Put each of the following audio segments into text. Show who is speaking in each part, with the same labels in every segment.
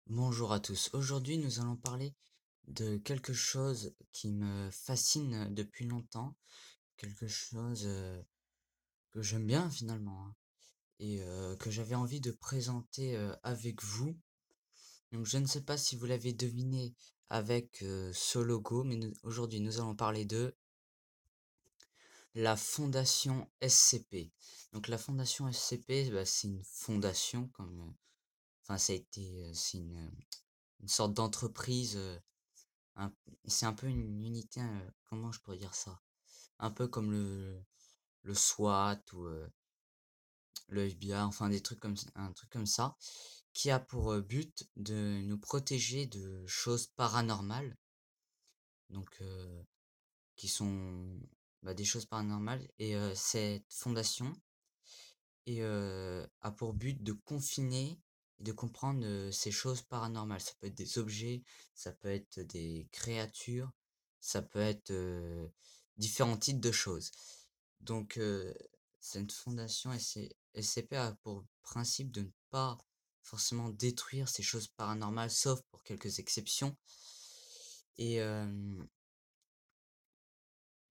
Speaker 1: Bonjour à tous. Aujourd'hui, nous allons parler de quelque chose qui me fascine depuis longtemps, quelque chose que j'aime bien finalement, hein, et que j'avais envie de présenter avec vous. Donc, je ne sais pas si vous l'avez deviné avec ce logo, mais aujourd'hui, nous allons parler de la fondation SCP. Donc, la fondation SCP, bah, c'est une fondation, enfin, ça a été, c'est une sorte d'entreprise. Un c'est un peu une unité, comment je pourrais dire ça? Un peu comme le SWAT ou, le FBI, enfin des trucs comme un truc comme ça, qui a pour, but de nous protéger de choses paranormales, donc qui sont, bah, des choses paranormales et cette fondation a pour but de confiner et de comprendre, ces choses paranormales. Ça peut être des objets, ça peut être des créatures, ça peut être, différents types de choses. Donc cette fondation SCP a pour principe de ne pas forcément détruire ces choses paranormales, sauf pour quelques exceptions et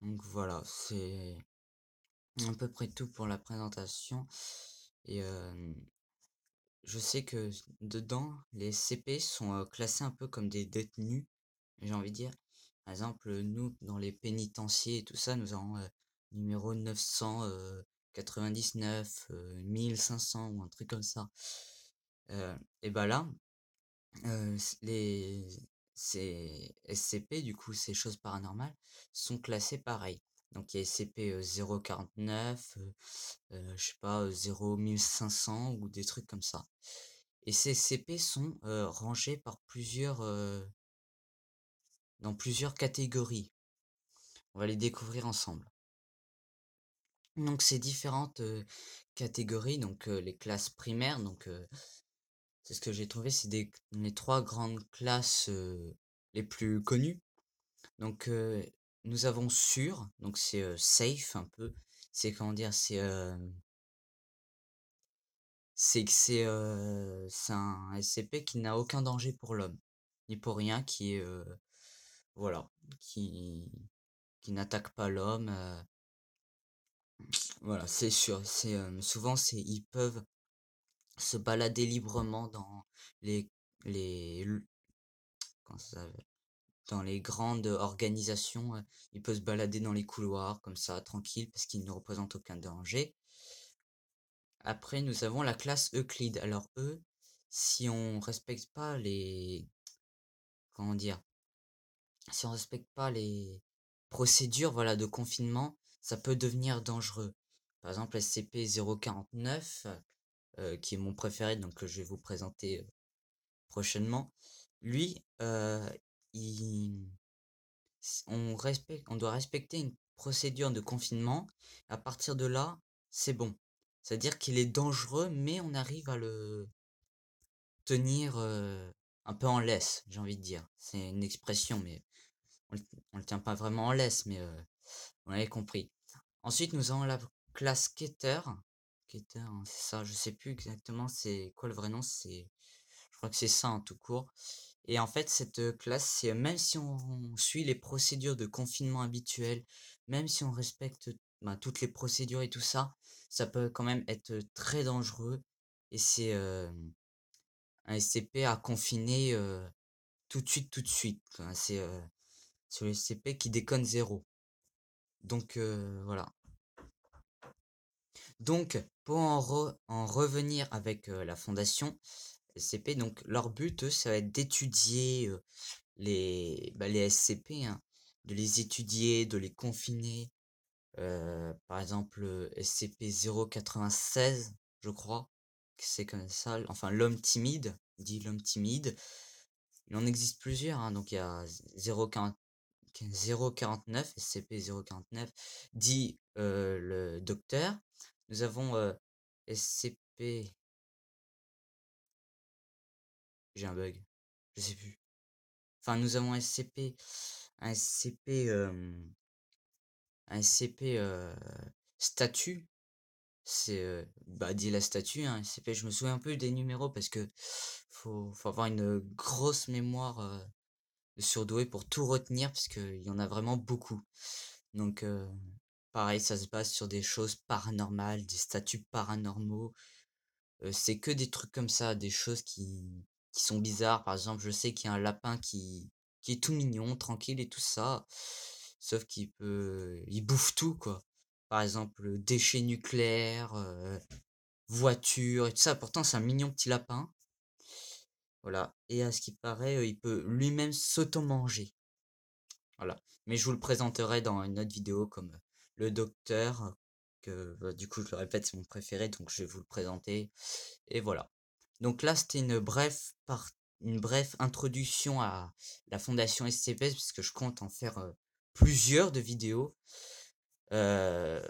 Speaker 1: donc voilà, c'est à peu près tout pour la présentation et je sais que dedans, les CP sont classés un peu comme des détenus, j'ai envie de dire. Par exemple, nous, dans les pénitenciers et tout ça, nous avons numéro 999, 1500 ou un truc comme ça. Et bah là, ces SCP, du coup, ces choses paranormales, sont classées pareil. Donc il y a SCP 049, je sais pas, 01500 ou des trucs comme ça. Et ces CP sont rangés par dans plusieurs catégories. On va les découvrir ensemble. Donc ces différentes catégories, donc les classes primaires, donc c'est ce que j'ai trouvé, c'est les trois grandes classes les plus connues. Donc nous avons sûr, donc c'est safe un peu. C'est comment dire, c'est que c'est un SCP qui n'a aucun danger pour l'homme, ni pour rien, qui est voilà, qui qui n'attaque pas l'homme. Voilà, c'est sûr. C'est souvent c'est ils peuvent se balader librement dans les les l- comment ça s'appelle? Dans les grandes organisations. Ils peuvent se balader dans les couloirs comme ça, tranquille, parce qu'ils ne représentent aucun danger. Après, nous avons la classe Euclide. Alors eux, si on respecte pas les comment dire? Si on respecte pas les procédures, voilà, de confinement, ça peut devenir dangereux. Par exemple, SCP-049, qui est mon préféré, donc que je vais vous présenter prochainement. Lui, il, on doit respecter une procédure de confinement. À partir de là, c'est bon. C'est-à-dire qu'il est dangereux, mais on arrive à le tenir un peu en laisse, j'ai envie de dire. C'est une expression, mais on le tient pas vraiment en laisse, mais on avait compris. Ensuite, nous avons la classe Keter. Keter, hein, c'est ça, je sais plus exactement c'est quoi le vrai nom, je crois que c'est ça en tout court. Et en fait, cette classe, c'est même si on suit les procédures de confinement habituelles, même si on respecte ben, toutes les procédures et tout ça, ça peut quand même être très dangereux. Et c'est un SCP à confiner tout de suite, quoi. C'est le SCP qui déconne zéro. Donc voilà. Donc, pour en revenir avec la fondation SCP, donc leur but, eux, ça va être d'étudier les SCP, hein, de les étudier, de les confiner. Par exemple, SCP-096, je crois, que c'est comme ça, enfin l'homme timide, dit l'homme timide. Il en existe plusieurs, hein, donc il y a 049, SCP-049, dit le docteur. Nous avons SCP, j'ai un bug, je sais plus. Enfin, nous avons SCP, un SCP, un SCP statut. c'est, bah, dit la statue, hein, SCP. Je me souviens un peu des numéros parce que faut avoir une grosse mémoire, surdouée pour tout retenir parce qu'il y en a vraiment beaucoup. Donc pareil, ça se base sur des choses paranormales, des statuts paranormaux. C'est que des trucs comme ça, des choses qui sont bizarres. Par exemple, je sais qu'il y a un lapin qui est tout mignon, tranquille et tout ça, sauf il bouffe tout, quoi. Par exemple, déchets nucléaires, voitures et tout ça. Pourtant, c'est un mignon petit lapin. Voilà. Et à ce qui paraît, il peut lui-même s'auto-manger. Voilà. Mais je vous le présenterai dans une autre vidéo comme le docteur, que bah, du coup, je le répète, c'est mon préféré, donc je vais vous le présenter. Et voilà. Donc là, c'était une brève introduction à la fondation SCP, parce que je compte en faire plusieurs de vidéos. Euh,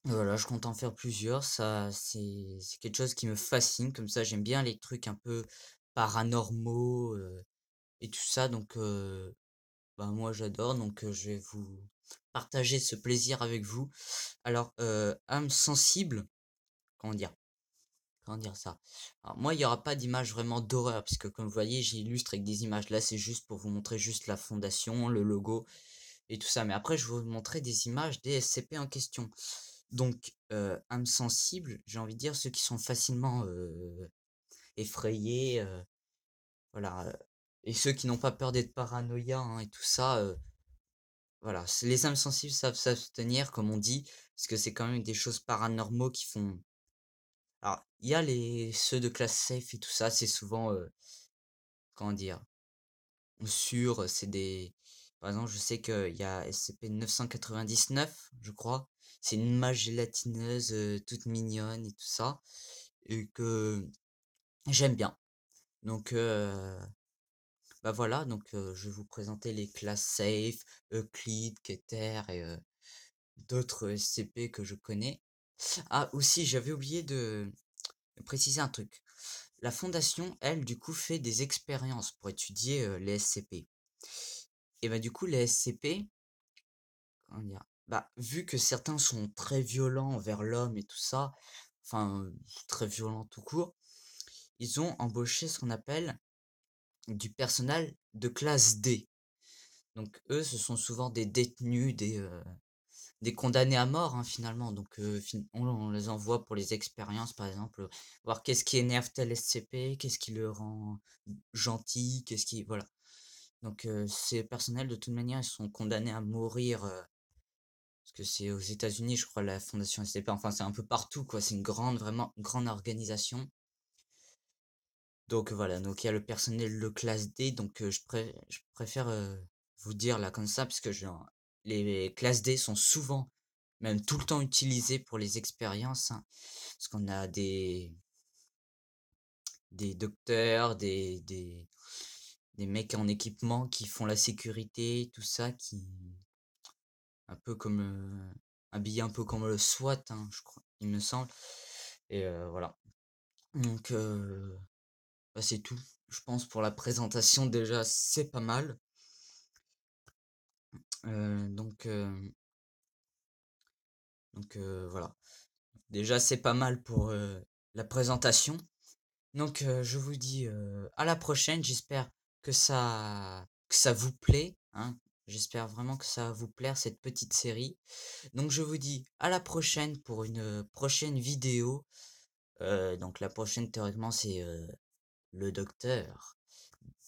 Speaker 1: voilà, je compte en faire plusieurs. Ça, c'est quelque chose qui me fascine. Comme ça, j'aime bien les trucs un peu paranormaux et tout ça. Donc, bah, moi, j'adore. Donc, je vais vous partager ce plaisir avec vous. Alors, âme sensible, comment dire? Comment dire ça? Alors moi, il y aura pas d'image vraiment d'horreur, parce que comme vous voyez, j'illustre avec des images. Là, c'est juste pour vous montrer juste la fondation, le logo et tout ça. Mais après, je vais vous montrer des images des SCP en question. Donc, âmes sensibles, j'ai envie de dire ceux qui sont facilement effrayés, voilà. Et ceux qui n'ont pas peur d'être paranoïa hein, et tout ça, voilà. Les âmes sensibles savent s'abstenir, comme on dit, parce que c'est quand même des choses paranormaux qui font. Alors, il y a ceux de classe safe et tout ça, c'est souvent, comment dire, sûr, c'est des par exemple, je sais qu'il y a SCP-999, je crois. C'est une mage gélatineuse, toute mignonne et tout ça, et que j'aime bien. Donc, bah voilà, donc, je vais vous présenter les classes safe, Euclide, Keter et d'autres SCP que je connais. Ah, aussi, j'avais oublié de préciser un truc. La fondation, elle, du coup, fait des expériences pour étudier les SCP. Et bah, du coup, les SCP, comment dire? Bah, vu que certains sont très violents envers l'homme et tout ça, enfin, très violents tout court, ils ont embauché ce qu'on appelle du personnel de classe D. Donc, eux, ce sont souvent des détenus, des condamnés à mort, hein, finalement. Donc, on les envoie pour les expériences, par exemple, voir qu'est-ce qui énerve tel SCP, qu'est-ce qui le rend gentil, qu'est-ce qui. Voilà. Donc, ces personnels, de toute manière, ils sont condamnés à mourir. Parce que c'est aux États-Unis, je crois, la fondation SCP. Enfin, c'est un peu partout, quoi. C'est une grande, vraiment grande organisation. Donc, voilà. Donc, il y a le personnel de classe D. Donc, je préfère vous dire là comme ça, parce que les classes D sont souvent, même tout le temps utilisées pour les expériences. Hein. Parce qu'on a des docteurs, des mecs en équipement qui font la sécurité, tout ça, un peu comme habillé un peu comme le SWAT, hein, je crois, il me semble. Et voilà. Donc bah, c'est tout. Je pense pour la présentation déjà c'est pas mal. Euh, donc euh, donc voilà. Déjà c'est pas mal pour la présentation. Donc je vous dis à la prochaine. J'espère que ça vous plaît. Hein. J'espère vraiment que ça va vous plaire cette petite série. Donc je vous dis à la prochaine pour une prochaine vidéo. Donc la prochaine théoriquement c'est le docteur.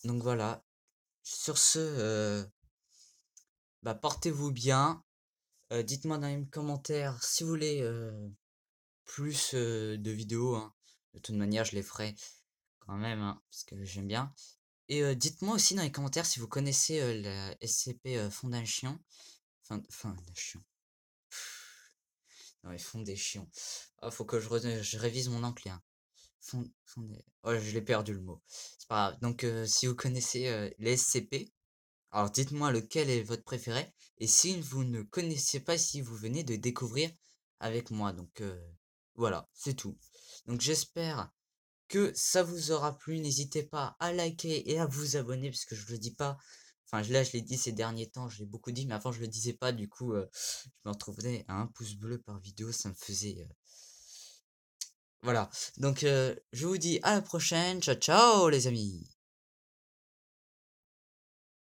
Speaker 1: Donc voilà. Sur ce, bah, portez-vous bien. Dites-moi dans les commentaires si vous voulez plus de vidéos. Hein. De toute manière, je les ferai quand même, hein, parce que j'aime bien. Et dites-moi aussi dans les commentaires si vous connaissez la SCP Fondation. Fondation. Non, mais Fondation. Ah, faut que je révise mon anglais. Hein. Oh, je l'ai perdu le mot. C'est pas grave. Donc, si vous connaissez les SCP, alors dites-moi lequel est votre préféré. Et si vous ne connaissez pas, si vous venez de découvrir avec moi. Donc, voilà, c'est tout. Donc, j'espère que ça vous aura plu. N'hésitez pas à liker et à vous abonner, parce que je le dis pas. Enfin, là, je l'ai dit ces derniers temps, je l'ai beaucoup dit, mais avant, je le disais pas. Du coup, je me retrouvais à un pouce bleu par vidéo. Ça me faisait... Voilà. Donc, je vous dis à la prochaine. Ciao, ciao, les amis.